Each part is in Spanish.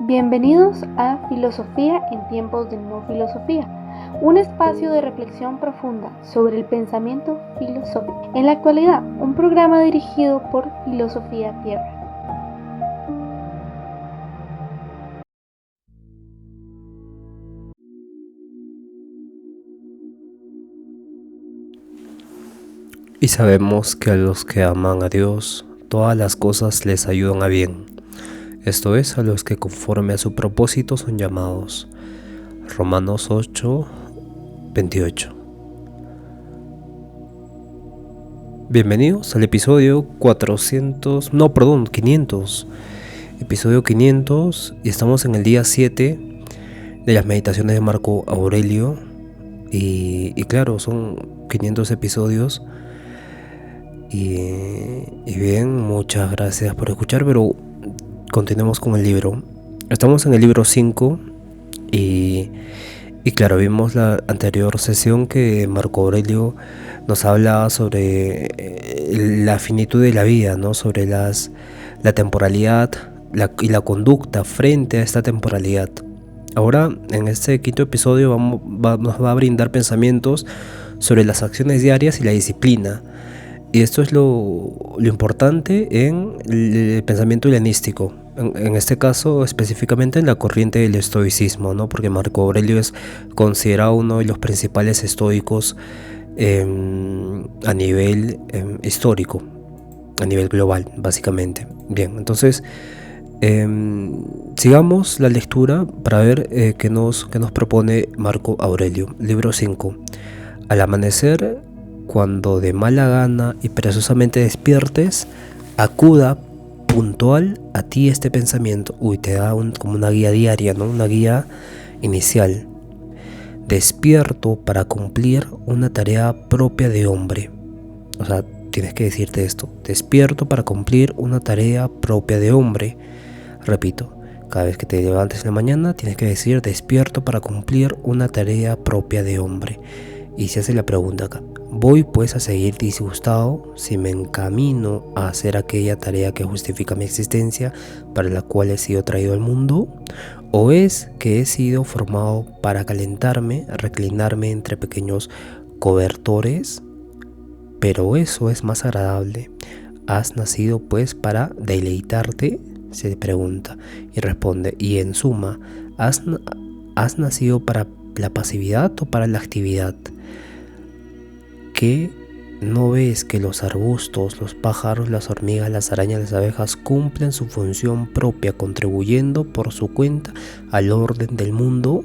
Bienvenidos a Filosofía en tiempos de no filosofía, un espacio de reflexión profunda sobre el pensamiento filosófico. En la actualidad, un programa dirigido por Filosofía Tierra. Y sabemos que a los que aman a Dios, todas las cosas les ayudan a bien. Esto es, a los que conforme a su propósito son llamados. Romanos 8, 28. Bienvenidos al episodio 500. Episodio 500 y estamos en el día 7 de las meditaciones de Marco Aurelio. Y claro, son 500 episodios. Y bien, muchas gracias por escuchar, pero continuemos con el libro. Estamos en el libro 5 y claro, vimos la anterior sesión que Marco Aurelio nos habla sobre la finitud de la vida, ¿no? Sobre la temporalidad y la conducta frente a esta temporalidad. Ahora, en este quinto episodio, nos va a brindar pensamientos sobre las acciones diarias y la disciplina. Y esto es lo importante en el pensamiento helenístico. En este caso, específicamente en la corriente del estoicismo, ¿no? Porque Marco Aurelio es considerado uno de los principales estoicos a nivel histórico, a nivel global, básicamente. Bien, entonces sigamos la lectura para ver qué nos propone Marco Aurelio. Libro 5. Al amanecer, cuando de mala gana y perezosamente despiertes, acuda puntual a ti este pensamiento. Te da como una guía diaria, ¿no? Una guía inicial. Despierto para cumplir una tarea propia de hombre. O sea, tienes que decirte esto. Despierto para cumplir una tarea propia de hombre. Repito, cada vez que te levantes en la mañana tienes que decir despierto para cumplir una tarea propia de hombre. Y se hace la pregunta acá. ¿Voy pues a seguir disgustado si me encamino a hacer aquella tarea que justifica mi existencia, para la cual he sido traído al mundo? ¿O es que he sido formado para calentarme, reclinarme entre pequeños cobertores? Pero eso es más agradable. ¿Has nacido pues para deleitarte?, se pregunta y responde. Y en suma, ¿has nacido para la pasividad o para la actividad? ¿Qué no ves que los arbustos, los pájaros, las hormigas, las arañas, las abejas cumplen su función propia, contribuyendo por su cuenta al orden del mundo?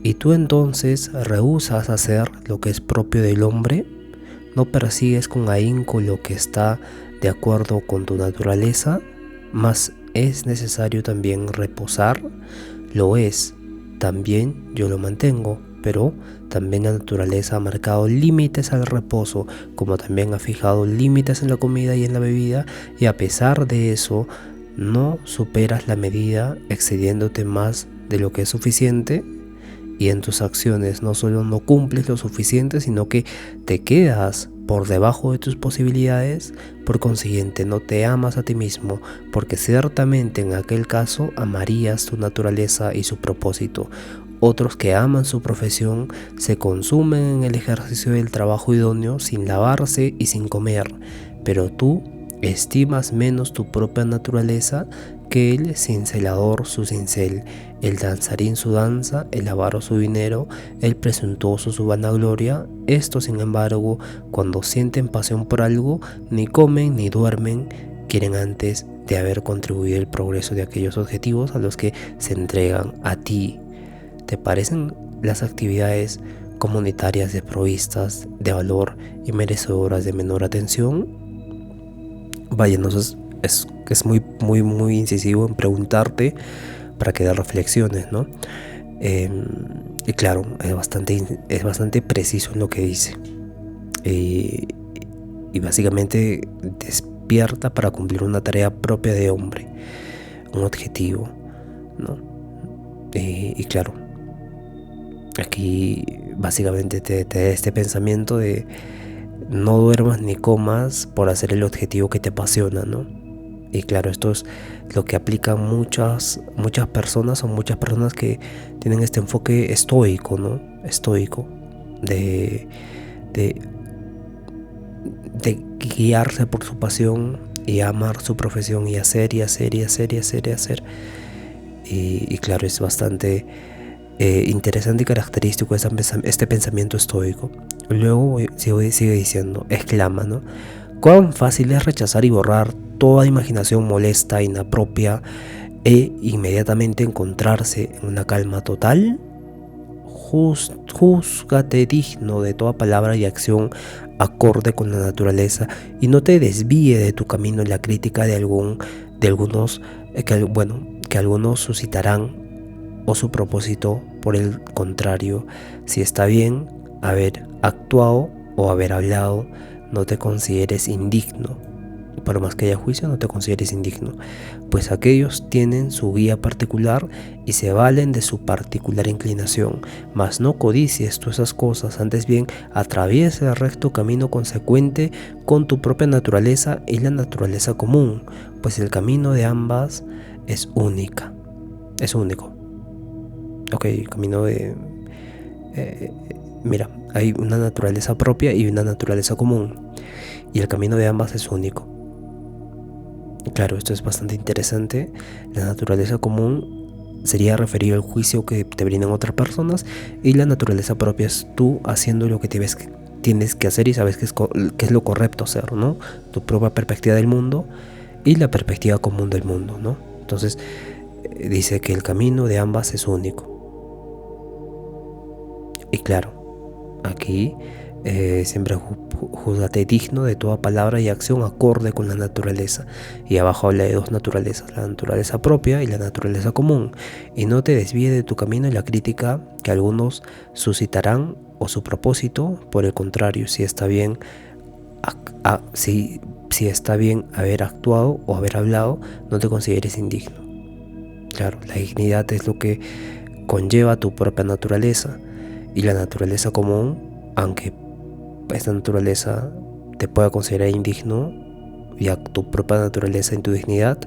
¿Y tú entonces rehusas hacer lo que es propio del hombre? ¿No persigues con ahínco lo que está de acuerdo con tu naturaleza? Mas es necesario también reposar. Lo es, también yo lo mantengo, pero también la naturaleza ha marcado límites al reposo, como también ha fijado límites en la comida y en la bebida, y a pesar de eso, no superas la medida, excediéndote más de lo que es suficiente, y en tus acciones no solo no cumples lo suficiente, sino que te quedas por debajo de tus posibilidades. Por consiguiente, no te amas a ti mismo, porque ciertamente en aquel caso amarías tu naturaleza y su propósito. Otros que aman su profesión se consumen en el ejercicio del trabajo idóneo sin lavarse y sin comer, pero tú estimas menos tu propia naturaleza que el cincelador su cincel, el danzarín su danza, el avaro su dinero, el presuntuoso su vanagloria. Estos, sin embargo, cuando sienten pasión por algo, ni comen ni duermen, quieren antes de haber contribuido al progreso de aquellos objetivos a los que se entregan. A ti, ¿te parecen las actividades comunitarias desprovistas de valor y merecedoras de menor atención? Vaya, entonces es muy incisivo en preguntarte para que das reflexiones, ¿no? Y claro, es bastante preciso en lo que dice. Y básicamente despierta para cumplir una tarea propia de hombre, un objetivo, ¿no? Y claro, aquí básicamente te da este pensamiento de no duermas ni comas por hacer el objetivo que te apasiona, ¿no? Y claro, esto es lo que aplican muchas personas, o muchas personas que tienen este enfoque estoico, ¿no? Estoico, de, de, de guiarse por su pasión y amar su profesión y hacer y hacer y hacer y hacer y hacer. Y claro, es bastante interesante y característico este pensamiento estoico. Luego sigue diciendo, exclama, ¿no? Cuán fácil es rechazar y borrar toda imaginación molesta, inapropia, e inmediatamente encontrarse en una calma total. Júzgate digno de toda palabra y acción acorde con la naturaleza, y no te desvíe de tu camino en la crítica de algunos que algunos suscitarán, o su propósito. Por el contrario, si está bien haber actuado o haber hablado, no te consideres indigno. Por más que haya juicio, no te consideres indigno, pues aquellos tienen su guía particular y se valen de su particular inclinación. Mas no codicies tú esas cosas, antes bien atraviesa el recto camino consecuente con tu propia naturaleza y la naturaleza común, pues el camino de ambas es único. El camino de... mira, hay una naturaleza propia y una naturaleza común, y el camino de ambas es único. Claro, esto es bastante interesante. La naturaleza común sería referido al juicio que te brindan otras personas, y la naturaleza propia es tú haciendo lo que tienes que hacer y sabes que es lo correcto hacer, ¿no? Tu propia perspectiva del mundo y la perspectiva común del mundo, ¿no? Entonces dice que el camino de ambas es único. Y claro, aquí siempre júzgate digno de toda palabra y acción acorde con la naturaleza. Y abajo habla de dos naturalezas, la naturaleza propia y la naturaleza común. Y no te desvíe de tu camino en la crítica que algunos suscitarán, o su propósito. Por el contrario, si está bien haber actuado o haber hablado, no te consideres indigno. Claro, la dignidad es lo que conlleva tu propia naturaleza. Y la naturaleza común, aunque esta naturaleza te pueda considerar indigno, y a tu propia naturaleza, en tu dignidad,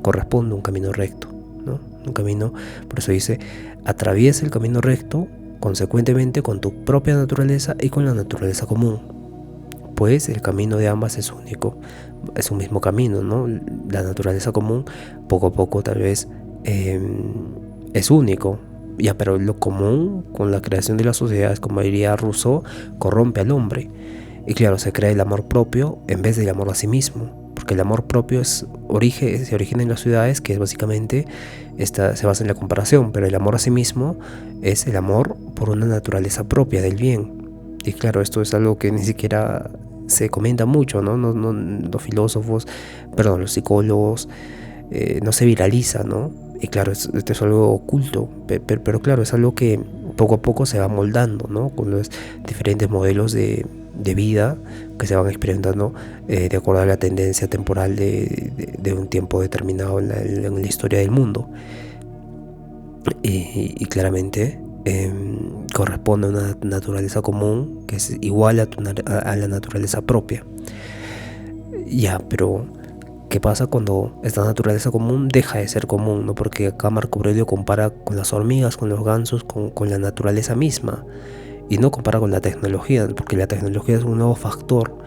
corresponde un camino recto, ¿no? Un camino, por eso dice, atraviesa el camino recto consecuentemente con tu propia naturaleza y con la naturaleza común, pues el camino de ambas es único. Es un mismo camino, ¿no? La naturaleza común, poco a poco tal vez es único. Ya, pero lo común con la creación de las sociedades, como diría Rousseau, corrompe al hombre. Y claro, se crea el amor propio en vez del amor a sí mismo, porque el amor propio se origina en las ciudades, que es básicamente se basa en la comparación, pero el amor a sí mismo es el amor por una naturaleza propia del bien. Y claro, esto es algo que ni siquiera se comenta mucho, ¿no? Los filósofos, perdón, los psicólogos, no se viraliza, ¿no? Y claro, esto es algo oculto, pero claro, es algo que poco a poco se va moldando, ¿no? Con los diferentes modelos de vida que se van experimentando de acuerdo a la tendencia temporal de un tiempo determinado en la historia del mundo. Y claramente corresponde a una naturaleza común que es igual a la naturaleza propia. Ya, pero ¿qué pasa cuando esta naturaleza común deja de ser común, ¿no? Porque acá Marco Aurelio compara con las hormigas, con los gansos, con la naturaleza misma, y no compara con la tecnología, porque la tecnología es un nuevo factor.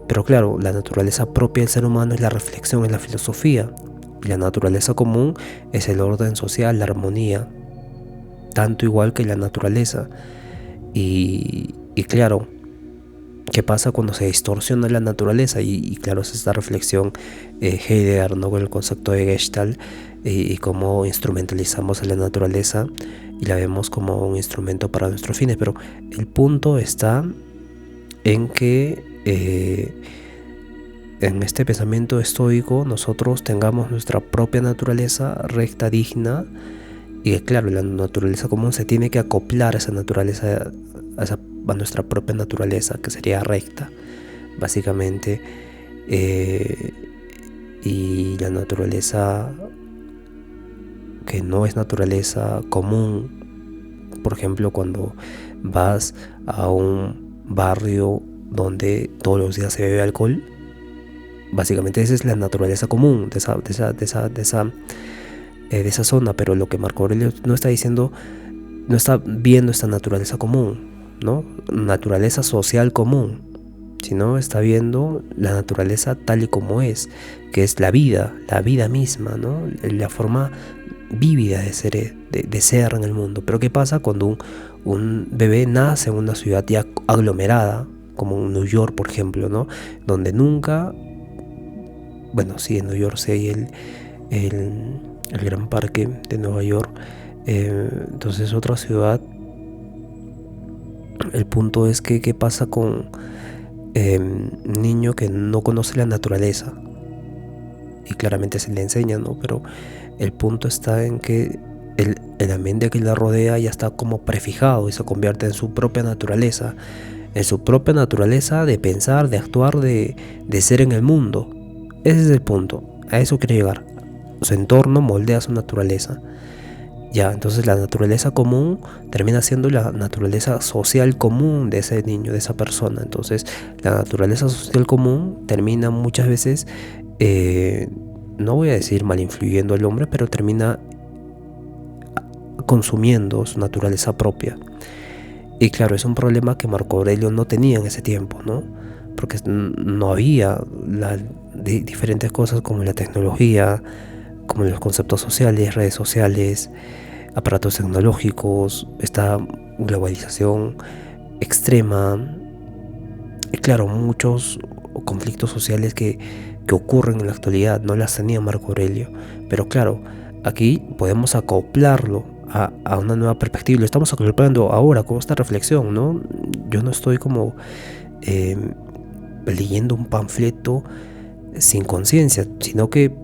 Pero claro, la naturaleza propia del ser humano es la reflexión, es la filosofía, y la naturaleza común es el orden social, la armonía, tanto igual que la naturaleza. Y claro, ¿qué pasa cuando se distorsiona la naturaleza? Y claro, es esta reflexión Heidegger, ¿no? Con el concepto de Gestalt, y cómo instrumentalizamos a la naturaleza y la vemos como un instrumento para nuestros fines. Pero el punto está en que en este pensamiento estoico nosotros tengamos nuestra propia naturaleza recta, digna, y que claro, la naturaleza común se tiene que acoplar a esa naturaleza, a nuestra propia naturaleza, que sería recta, básicamente. Y la naturaleza que no es naturaleza común, por ejemplo, cuando vas a un barrio donde todos los días se bebe alcohol, Básicamente esa es la naturaleza común de esa zona, pero lo que Marco Aurelio no está diciendo, no está viendo esta naturaleza común, ¿no? Naturaleza social común, sino está viendo la naturaleza tal y como es, que es la vida misma, ¿no? La forma vívida de ser en el mundo. Pero ¿qué pasa cuando un bebé nace en una ciudad ya aglomerada, como en New York, por ejemplo, ¿no? Donde nunca, bueno, sí, en New York sí hay el Gran Parque de Nueva York, entonces otra ciudad. El punto es que qué pasa con un niño que no conoce la naturaleza, y claramente se le enseña, ¿no? Pero el punto está en que el ambiente que la rodea ya está como prefijado y se convierte en su propia naturaleza, de pensar, de actuar, de ser en el mundo. Ese es el punto, a eso quiere llegar. Su entorno moldea su naturaleza. Ya, entonces la naturaleza común termina siendo la naturaleza social común de ese niño, de esa persona. Entonces la naturaleza social común termina muchas veces, no voy a decir mal influyendo al hombre, pero termina consumiendo su naturaleza propia. Y claro, es un problema que Marco Aurelio no tenía en ese tiempo, ¿no? Porque no había diferentes cosas como la tecnología, como los conceptos sociales, redes sociales, aparatos tecnológicos, esta globalización extrema. Y claro, muchos conflictos sociales que ocurren en la actualidad no las tenía Marco Aurelio. Pero claro, aquí podemos acoplarlo a una nueva perspectiva. Lo estamos acoplando ahora con esta reflexión, ¿no? Yo no estoy como leyendo un panfleto sin conciencia, sino que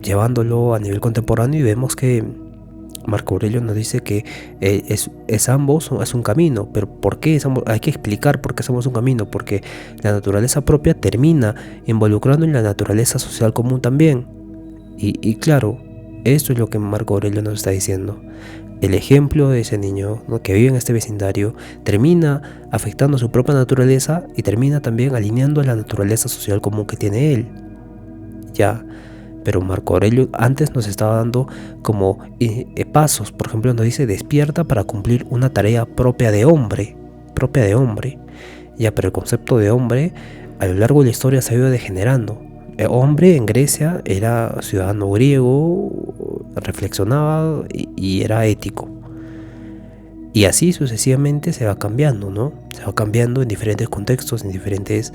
llevándolo a nivel contemporáneo, y vemos que Marco Aurelio nos dice que ambos es un camino. Pero ¿por qué? Hay que explicar por qué somos un camino, porque la naturaleza propia termina involucrando en la naturaleza social común también. Y claro, esto es lo que Marco Aurelio nos está diciendo. El ejemplo de ese niño, ¿no?, que vive en este vecindario termina afectando su propia naturaleza y termina también alineando a la naturaleza social común que tiene él. Ya. Pero Marco Aurelio antes nos estaba dando como pasos. Por ejemplo, nos dice: despierta para cumplir una tarea propia de hombre. Ya, pero el concepto de hombre a lo largo de la historia se ha ido degenerando. El hombre en Grecia era ciudadano griego, reflexionaba y era ético. Y así sucesivamente se va cambiando, ¿no? Se va cambiando en diferentes contextos, en diferentes...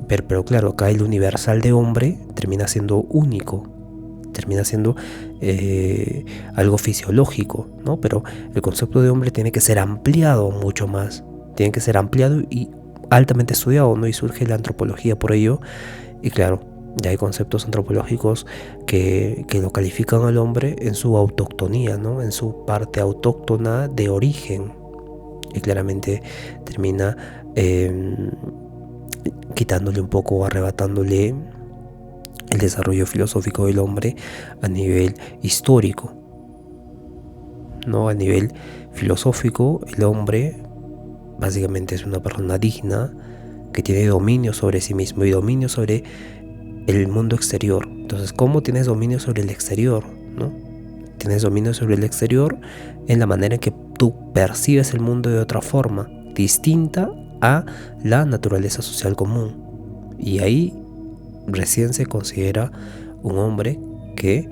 pero claro, acá el universal de hombre termina siendo único, termina siendo algo fisiológico, ¿no? Pero el concepto de hombre tiene que ser ampliado mucho más, tiene que ser ampliado y altamente estudiado, ¿no? Y surge la antropología por ello. Y claro, ya hay conceptos antropológicos que lo califican al hombre en su autoctonía, ¿no? En su parte autóctona de origen. Y claramente termina quitándole un poco, arrebatándole el desarrollo filosófico del hombre a nivel histórico, ¿no? A nivel filosófico, el hombre básicamente es una persona digna que tiene dominio sobre sí mismo y dominio sobre el mundo exterior. Entonces, ¿cómo tienes dominio sobre el exterior, ¿no? Tienes dominio sobre el exterior en la manera en que tú percibes el mundo de otra forma, distinta a la naturaleza social común. Y ahí recién se considera un hombre que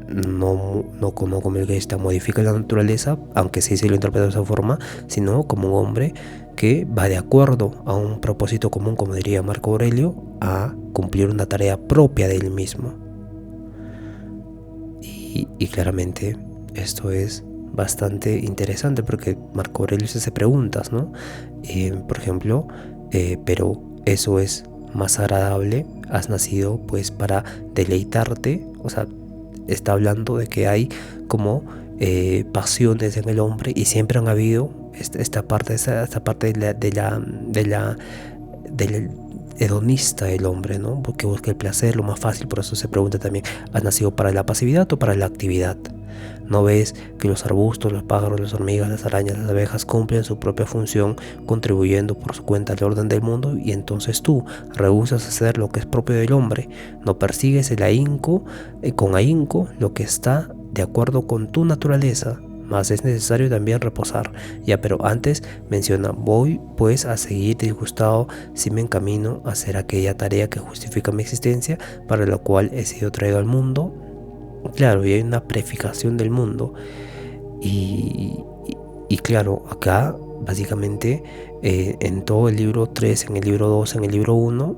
no como el que modifica la naturaleza, aunque sí se lo interpreta de esa forma, sino como un hombre que va de acuerdo a un propósito común, como diría Marco Aurelio, a cumplir una tarea propia de él mismo. Y claramente esto es bastante interesante porque Marco Aurelio se hace preguntas, ¿no? Por ejemplo, pero eso es más agradable, has nacido pues para deleitarte. O sea, está hablando de que hay como pasiones en el hombre y siempre han habido esta parte hedonista el hombre, ¿no? Porque busca el placer, lo más fácil. Por eso se pregunta también, ¿has nacido para la pasividad o para la actividad? ¿No ves que los arbustos, los pájaros, las hormigas, las arañas, las abejas cumplen su propia función, contribuyendo por su cuenta al orden del mundo? Y entonces tú rehusas hacer lo que es propio del hombre, no persigues con ahínco lo que está de acuerdo con tu naturaleza. Más es necesario también reposar. Ya, pero antes menciona, voy pues a seguir disgustado si me encamino a hacer aquella tarea que justifica mi existencia, para la cual he sido traído al mundo. Claro, y hay una prefijación del mundo. Y claro, acá básicamente en todo el libro 3, en el libro 2, en el libro 1,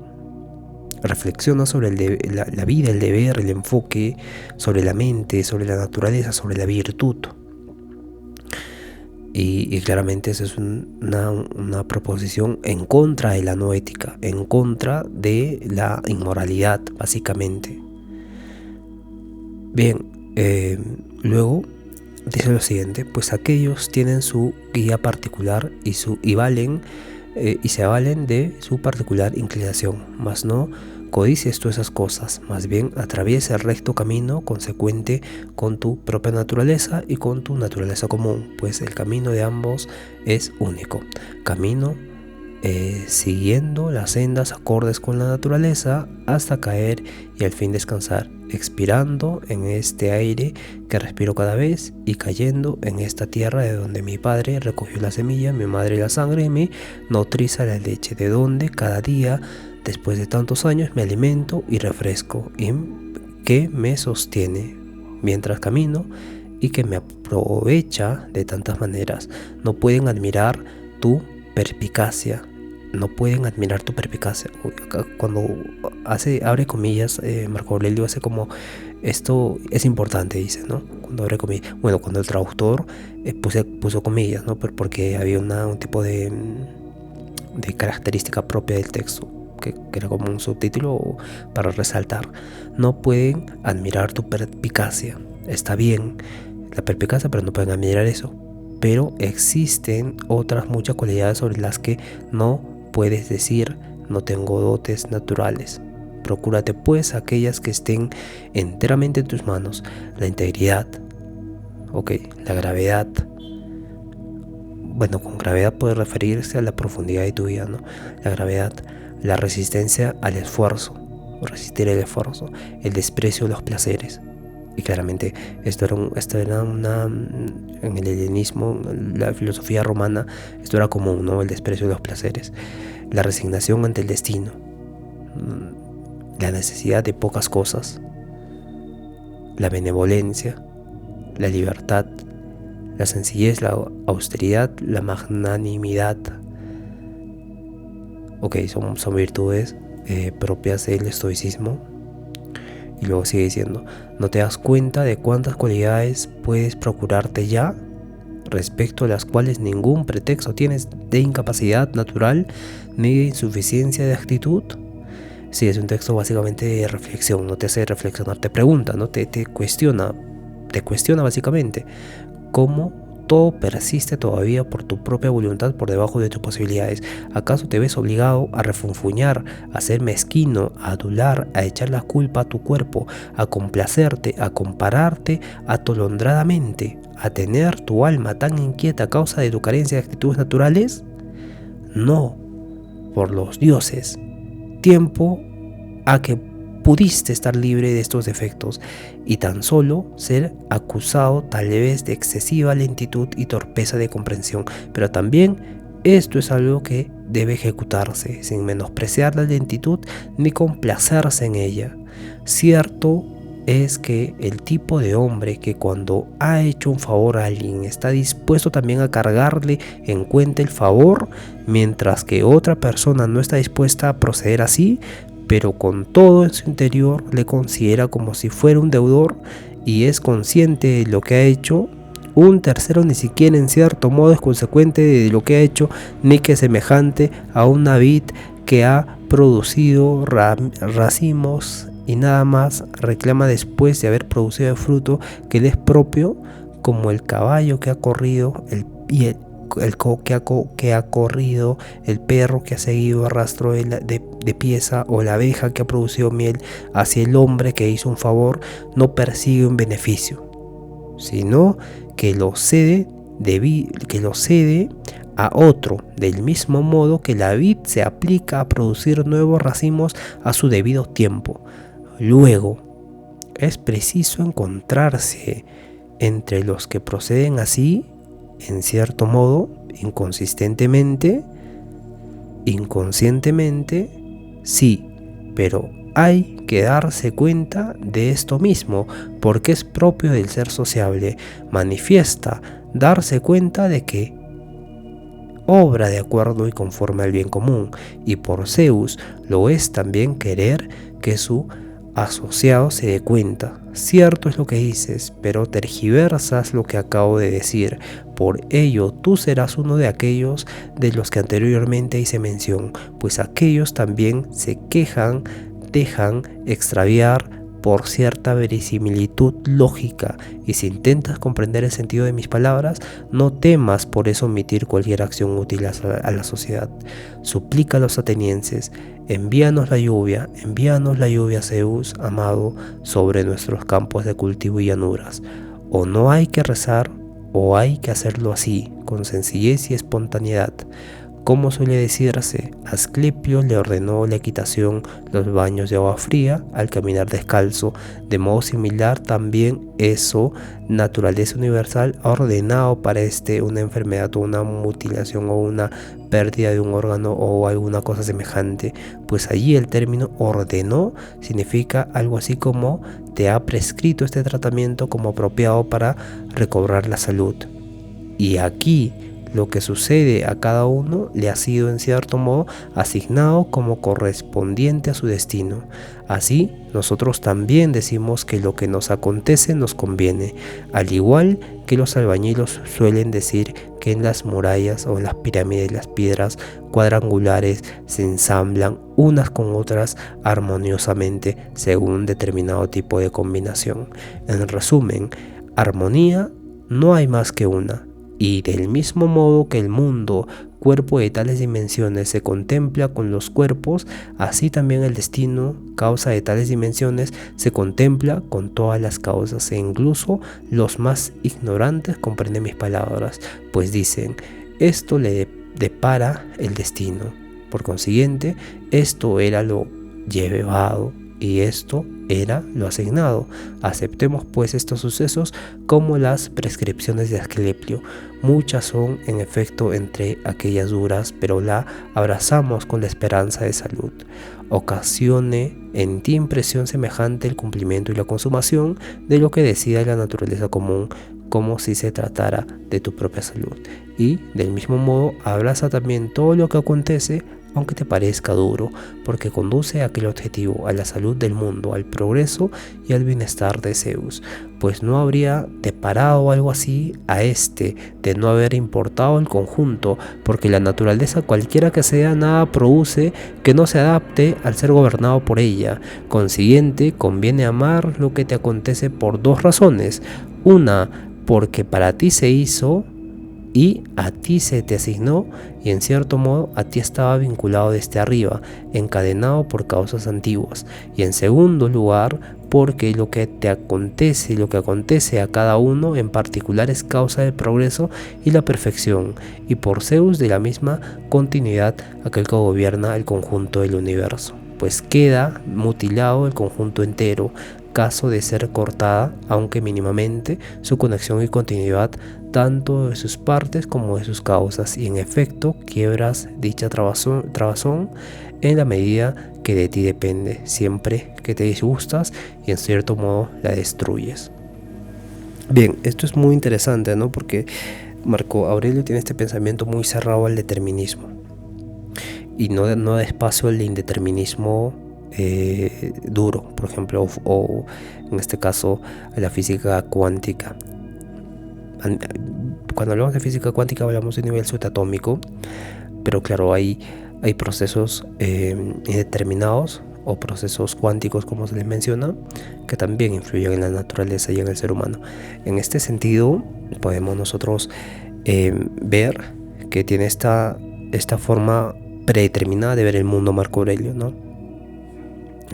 reflexiona sobre la vida, el deber, el enfoque, sobre la mente, sobre la naturaleza, sobre la virtud. Y claramente esa es una proposición en contra de la no ética, en contra de la inmoralidad, básicamente. Bien, luego dice lo siguiente: pues aquellos tienen su guía particular y se valen de su particular inclinación, mas no codicies tú esas cosas, más bien atraviesa el recto camino consecuente con tu propia naturaleza y con tu naturaleza común, pues el camino de ambos es único. Camino siguiendo las sendas acordes con la naturaleza hasta caer y al fin descansar, expirando en este aire que respiro cada vez y cayendo en esta tierra de donde mi padre recogió la semilla, mi madre la sangre y me nutriza la leche, de donde cada día después de tantos años me alimento y refresco, y que me sostiene mientras camino y que me aprovecha de tantas maneras. No pueden admirar tu perspicacia. No pueden admirar tu perspicacia. Cuando abre comillas, Marco Aurelio hace como, esto es importante, dice, ¿no? Cuando abre comillas. Bueno, cuando el traductor puso comillas, ¿no? Porque había un tipo de característica propia del texto, que era como un subtítulo para resaltar. No pueden admirar tu perspicacia. Está bien la perspicacia, pero no pueden admirar eso. Pero existen otras muchas cualidades sobre las que no puedes decir, no tengo dotes naturales. Procúrate pues aquellas que estén enteramente en tus manos: la integridad, la gravedad. Bueno, con gravedad puede referirse a la profundidad de tu vida, ¿no? La gravedad, la resistencia al esfuerzo, resistir el esfuerzo, el desprecio de los placeres. Y claramente esto era en el helenismo, la filosofía romana, esto era común, ¿no? El desprecio de los placeres, la resignación ante el destino, la necesidad de pocas cosas, la benevolencia, la libertad, la sencillez, la austeridad, la magnanimidad. Son virtudes propias del estoicismo. Y luego sigue diciendo: ¿no te das cuenta de cuántas cualidades puedes procurarte ya, respecto a las cuales ningún pretexto tienes de incapacidad natural ni de insuficiencia de actitud? Sí, es un texto básicamente de reflexión, no te hace reflexionar, te pregunta, ¿no? Te cuestiona básicamente cómo todo persiste todavía por tu propia voluntad por debajo de tus posibilidades. ¿Acaso te ves obligado a refunfuñar, a ser mezquino, a adular, a echar la culpa a tu cuerpo, a complacerte, a compararte atolondradamente, a tener tu alma tan inquieta a causa de tu carencia de actitudes naturales? No, por los dioses, tiempo a que pudiste estar libre de estos defectos y tan solo ser acusado tal vez de excesiva lentitud y torpeza de comprensión. Pero también esto es algo que debe ejecutarse sin menospreciar la lentitud ni complacerse en ella. Cierto es que el tipo de hombre que cuando ha hecho un favor a alguien está dispuesto también a cargarle en cuenta el favor, mientras que otra persona no está dispuesta a proceder así, pero con todo en su interior le considera como si fuera un deudor y es consciente de lo que ha hecho. Un tercero ni siquiera en cierto modo es consecuente de lo que ha hecho, ni que semejante a una vid que ha producido racimos y nada más reclama después de haber producido el fruto que le es propio, como el caballo que ha corrido que ha corrido, el perro que ha seguido a rastro de pieza o la abeja que ha producido miel hacia el hombre que hizo un favor, no persigue un beneficio, sino que lo cede a otro, del mismo modo que la vid se aplica a producir nuevos racimos a su debido tiempo. Luego, es preciso encontrarse entre los que proceden así, en cierto modo, inconscientemente, sí, pero hay que darse cuenta de esto mismo, porque es propio del ser sociable. Manifiesta darse cuenta de que obra de acuerdo y conforme al bien común, y por Zeus lo es también querer que su asociado se dé cuenta. Cierto es lo que dices, pero tergiversas lo que acabo de decir. Por ello tú serás uno de aquellos de los que anteriormente hice mención, pues aquellos también se dejan extraviar por cierta verisimilitud lógica, y si intentas comprender el sentido de mis palabras, no temas por eso omitir cualquier acción útil a la sociedad. Suplica a los atenienses: envíanos la lluvia, Zeus, amado, sobre nuestros campos de cultivo y llanuras. O no hay que rezar, o hay que hacerlo así, con sencillez y espontaneidad. Como suele decirse, Asclepio le ordenó la equitación, los baños de agua fría, al caminar descalzo. De modo similar también eso, naturaleza universal, ha ordenado para una enfermedad o una mutilación o una pérdida de un órgano o alguna cosa semejante. Pues allí el término ordenó significa algo así como te ha prescrito este tratamiento como apropiado para recobrar la salud. Y aquí lo que sucede a cada uno le ha sido en cierto modo asignado como correspondiente a su destino. Así, nosotros también decimos que lo que nos acontece nos conviene, al igual que los albañiles suelen decir que en las murallas o en las pirámides las piedras cuadrangulares se ensamblan unas con otras armoniosamente según determinado tipo de combinación. En resumen, armonía no hay más que una. Y del mismo modo que el mundo, cuerpo de tales dimensiones, se contempla con los cuerpos, así también el destino, causa de tales dimensiones, se contempla con todas las causas, e incluso los más ignorantes comprenden mis palabras, pues dicen: esto le depara el destino. Por consiguiente, esto era lo llevado y esto era lo asignado. Aceptemos pues estos sucesos como las prescripciones de Asclepio. Muchas son en efecto entre aquellas duras, pero la abrazamos con la esperanza de salud. Ocasione en ti impresión semejante el cumplimiento y la consumación de lo que decida la naturaleza común, como si se tratara de tu propia salud. Y del mismo modo abraza también todo lo que acontece, aunque te parezca duro, porque conduce a aquel objetivo, a la salud del mundo, al progreso y al bienestar de Zeus. Pues no habría deparado algo así de no haber importado el conjunto, porque la naturaleza, cualquiera que sea, nada produce que no se adapte al ser gobernado por ella. Consiguiente, conviene amar lo que te acontece por dos razones: una, porque para ti se hizo y a ti se te asignó, y en cierto modo a ti estaba vinculado desde arriba, encadenado por causas antiguas; y en segundo lugar, porque lo que te acontece, lo que acontece a cada uno en particular es causa del progreso y la perfección, y por Zeus de la misma continuidad, aquel que gobierna el conjunto del universo. Pues queda mutilado el conjunto entero, caso de ser cortada, aunque mínimamente, su conexión y continuidad, tanto de sus partes como de sus causas, y en efecto quiebras dicha trabazón en la medida que de ti depende, siempre que te disgustas y en cierto modo la destruyes. Bien, esto es muy interesante, ¿no? Porque Marco Aurelio tiene este pensamiento muy cerrado al determinismo y no da espacio al indeterminismo duro, por ejemplo, o en este caso a la física cuántica. Cuando hablamos de física cuántica hablamos de nivel subatómico, pero claro, hay procesos indeterminados o procesos cuánticos, como se les menciona, que también influyen en la naturaleza y en el ser humano. En este sentido podemos nosotros ver que tiene esta forma predeterminada de ver el mundo, Marco Aurelio, ¿no?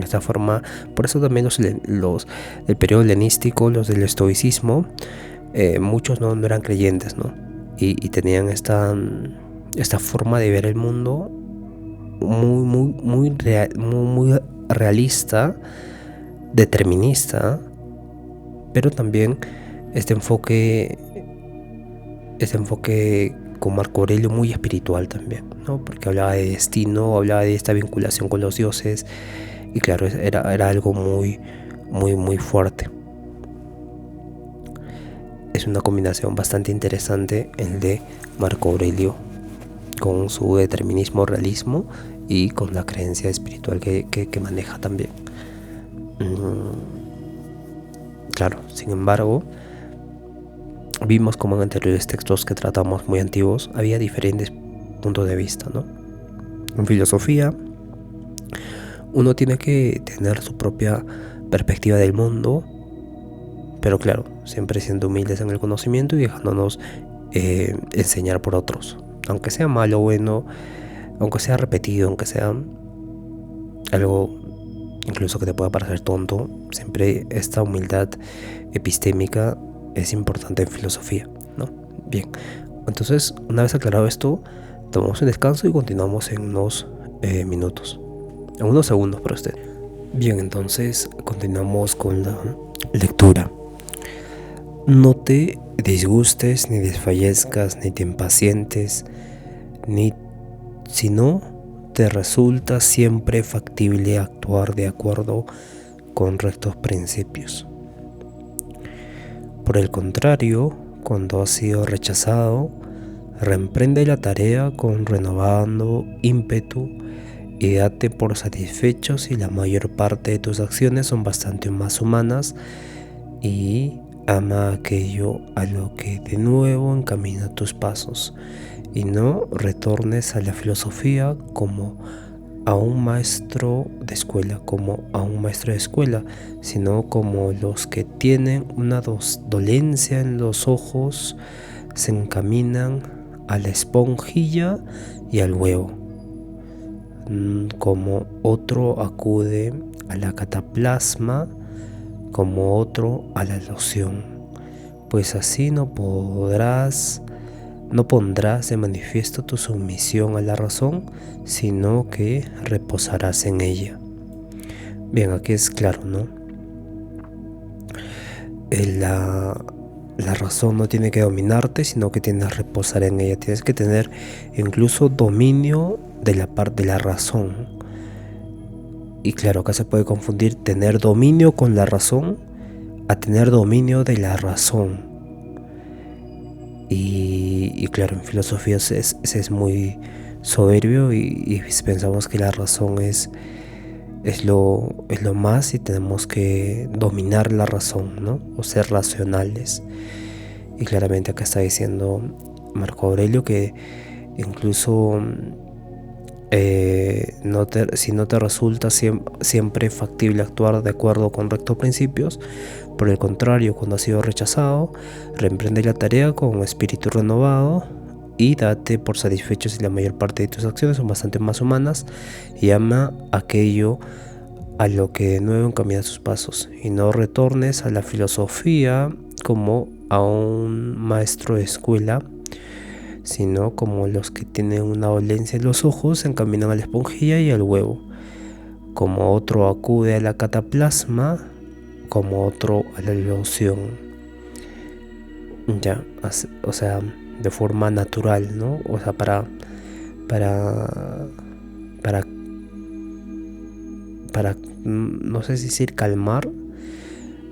Esta forma, por eso también los del periodo helenístico, los del estoicismo, muchos no eran creyentes, ¿no? Y tenían esta forma de ver el mundo muy realista, determinista, pero también este enfoque con Marco Aurelio muy espiritual también, ¿no? Porque hablaba de destino, hablaba de esta vinculación con los dioses, y claro, era algo muy fuerte. Es una combinación bastante interesante el de Marco Aurelio con su determinismo, realismo, y con la creencia espiritual que maneja también. Claro, sin embargo, vimos como en anteriores textos que tratamos muy antiguos había diferentes puntos de vista, ¿no? En filosofía, uno tiene que tener su propia perspectiva del mundo, pero claro, siempre siendo humildes en el conocimiento y dejándonos enseñar por otros, aunque sea malo o bueno, aunque sea repetido, aunque sea algo incluso que te pueda parecer tonto. Siempre esta humildad epistémica es importante en filosofía, ¿no? Bien, entonces una vez aclarado esto, tomamos un descanso y continuamos en unos minutos, en unos segundos para usted. Bien, entonces continuamos con la lectura. No te disgustes, ni desfallezcas, ni te impacientes, si no te resulta siempre factible actuar de acuerdo con rectos principios. Por el contrario, cuando has sido rechazado, reemprende la tarea con renovado ímpetu y date por satisfecho si la mayor parte de tus acciones son bastante más humanas, y ama aquello a lo que de nuevo encamina tus pasos, y no retornes a la filosofía como a un maestro de escuela, sino como los que tienen una dolencia en los ojos se encaminan a la esponjilla y al huevo, como otro acude a la cataplasma, como otro a la loción, pues así no pondrás de manifiesto tu sumisión a la razón, sino que reposarás en ella. Bien, aquí es claro, ¿no? La razón no tiene que dominarte, sino que tienes que reposar en ella. Tienes que tener incluso dominio de la parte de la razón. Y claro, acá se puede confundir tener dominio con la razón a tener dominio de la razón. Y claro, en filosofía es muy soberbio y pensamos que la razón es lo más, y tenemos que dominar la razón, ¿no? O ser racionales. Y claramente acá está diciendo Marco Aurelio que incluso si no te resulta siempre factible actuar de acuerdo con rectos principios, por el contrario, cuando has sido rechazado, reemprende la tarea con un espíritu renovado y date por satisfecho si la mayor parte de tus acciones son bastante más humanas, y ama aquello a lo que de nuevo encamina sus pasos, y no retornes a la filosofía como a un maestro de escuela, sino como los que tienen una dolencia en los ojos se encaminan a la esponjilla y al huevo, como otro acude a la cataplasma, como otro a la loción. Ya, o sea, de forma natural, ¿no? O sea, para no sé si decir calmar,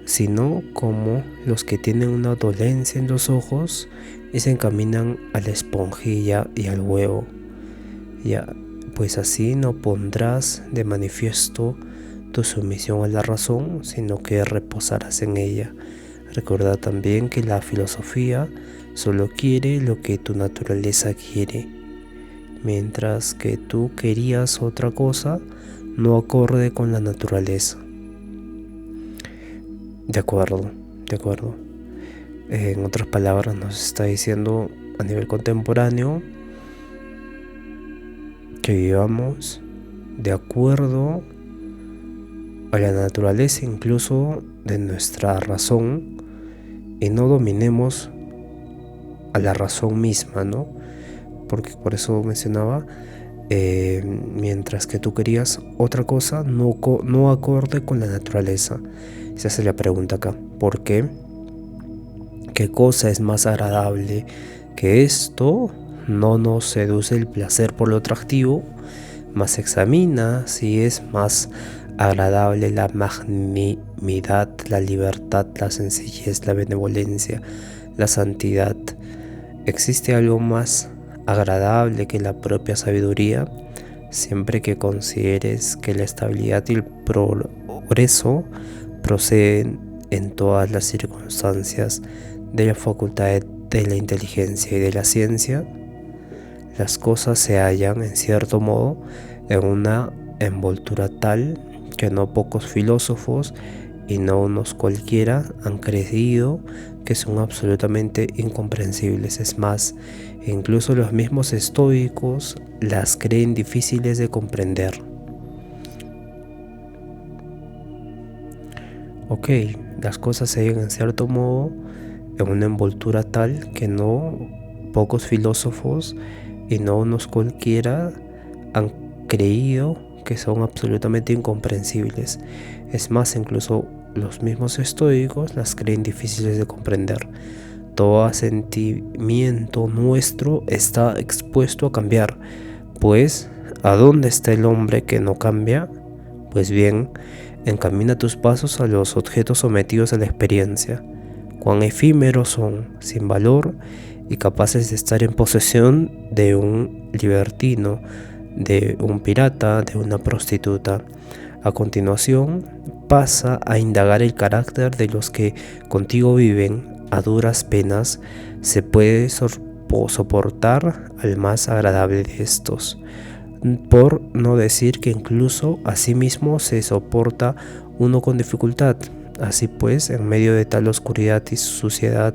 sino como los que tienen una dolencia en los ojos y se encaminan a la esponjilla y al huevo. Ya, pues así no pondrás de manifiesto tu sumisión a la razón, sino que reposarás en ella. Recuerda también que la filosofía solo quiere lo que tu naturaleza quiere, mientras que tú querías otra cosa no acorde con la naturaleza. De acuerdo. En otras palabras, nos está diciendo a nivel contemporáneo que vivamos de acuerdo a la naturaleza incluso de nuestra razón y no dominemos a la razón misma, ¿no? Porque por eso mencionaba, mientras que tú querías otra cosa no acorde con la naturaleza. Se hace la pregunta acá, ¿por qué? ¿Qué cosa es más agradable que esto? No nos seduce el placer por lo atractivo, mas examina si es más agradable la magnanimidad, la libertad, la sencillez, la benevolencia, la santidad. ¿Existe algo más agradable que la propia sabiduría? Siempre que consideres que la estabilidad y el progreso proceden en todas las circunstancias de la facultad de la inteligencia y de la ciencia, las cosas se hallan, en cierto modo, en una envoltura tal que no pocos filósofos, y no unos cualquiera, han creído que son absolutamente incomprensibles. Es más, incluso los mismos estoicos las creen difíciles de comprender. Ok, las cosas se hallan en cierto modo en una envoltura tal que no pocos filósofos y no unos cualquiera han creído que son absolutamente incomprensibles. Es más, incluso los mismos estoicos las creen difíciles de comprender. Todo sentimiento nuestro está expuesto a cambiar, pues ¿a dónde está el hombre que no cambia? Pues bien, encamina tus pasos a los objetos sometidos a la experiencia. Cuán efímeros son, sin valor y capaces de estar en posesión de un libertino, de un pirata, de una prostituta. A continuación, pasa a indagar el carácter de los que contigo viven. A duras penas se puede soportar al más agradable de estos, por no decir que incluso a sí mismo se soporta uno con dificultad. Así pues, en medio de tal oscuridad y suciedad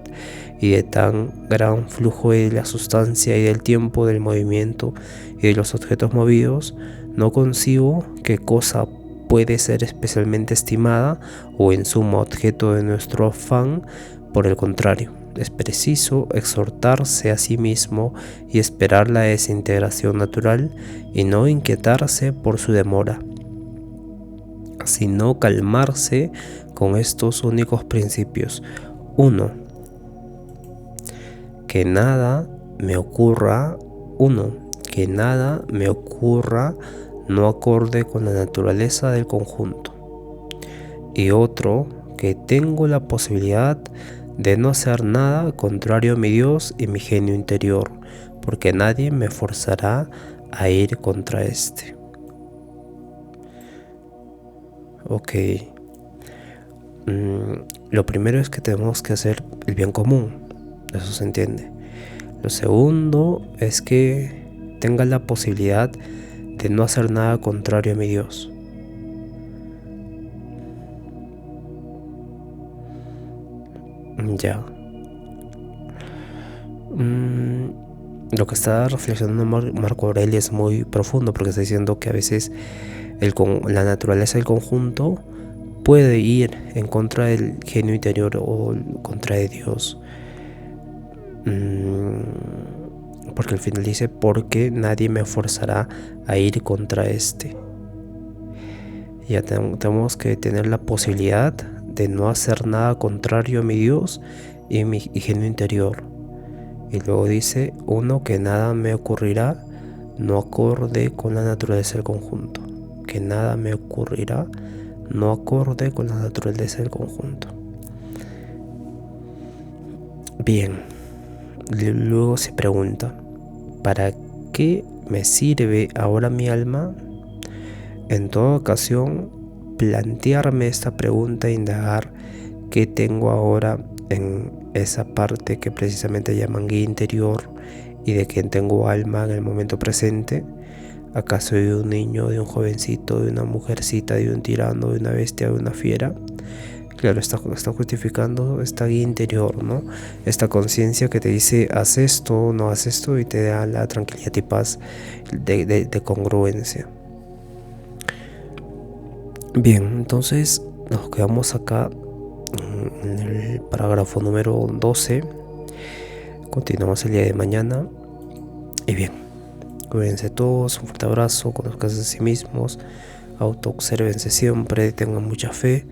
y de tan gran flujo de la sustancia y del tiempo, del movimiento y de los objetos movidos, no concibo qué cosa puede ser especialmente estimada o en suma objeto de nuestro afán. Por el contrario, es preciso exhortarse a sí mismo y esperar la desintegración natural y no inquietarse por su demora, sino calmarse con estos únicos principios. 1. Que nada me ocurra no acorde con la naturaleza del conjunto. Y otro, que tengo la posibilidad de no hacer nada contrario a mi Dios y mi genio interior, porque nadie me forzará a ir contra este. Ok. Lo primero es que tenemos que hacer el bien común, eso se entiende. Lo segundo es que tenga la posibilidad de no hacer nada contrario a mi Dios. Ya. Lo que está reflexionando Marco Aurelio es muy profundo, porque está diciendo que a veces la naturaleza del conjunto puede ir en contra del genio interior o contra de Dios. Porque al final dice, porque nadie me forzará a ir contra este. Ya tenemos que tener la posibilidad de no hacer nada contrario a mi Dios y mi genio interior. Y luego dice, uno, que nada me ocurrirá no acorde con la naturaleza del conjunto. Que nada me ocurrirá no acorde con la naturaleza del conjunto. Bien, luego se pregunta, ¿para qué me sirve ahora mi alma? En toda ocasión, plantearme esta pregunta e indagar qué tengo ahora en esa parte que precisamente llaman guía interior y de quien tengo alma en el momento presente. ¿Acaso de un niño, de un jovencito, de una mujercita, de un tirano, de una bestia, de una fiera? Claro, está justificando esta guía interior, ¿no? Esta conciencia que te dice, haz esto, no haz esto, y te da la tranquilidad y paz de congruencia. Bien, entonces nos quedamos acá en el parágrafo número 12. Continuamos el día de mañana. Y bien, cuídense todos, un fuerte abrazo, conozcanse a sí mismos, autoobsérvense siempre, tengan mucha fe.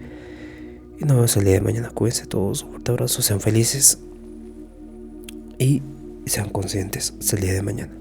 Y nos vemos el día de mañana. Cuídense todos, un fuerte abrazo, sean felices y sean conscientes hasta el día de mañana.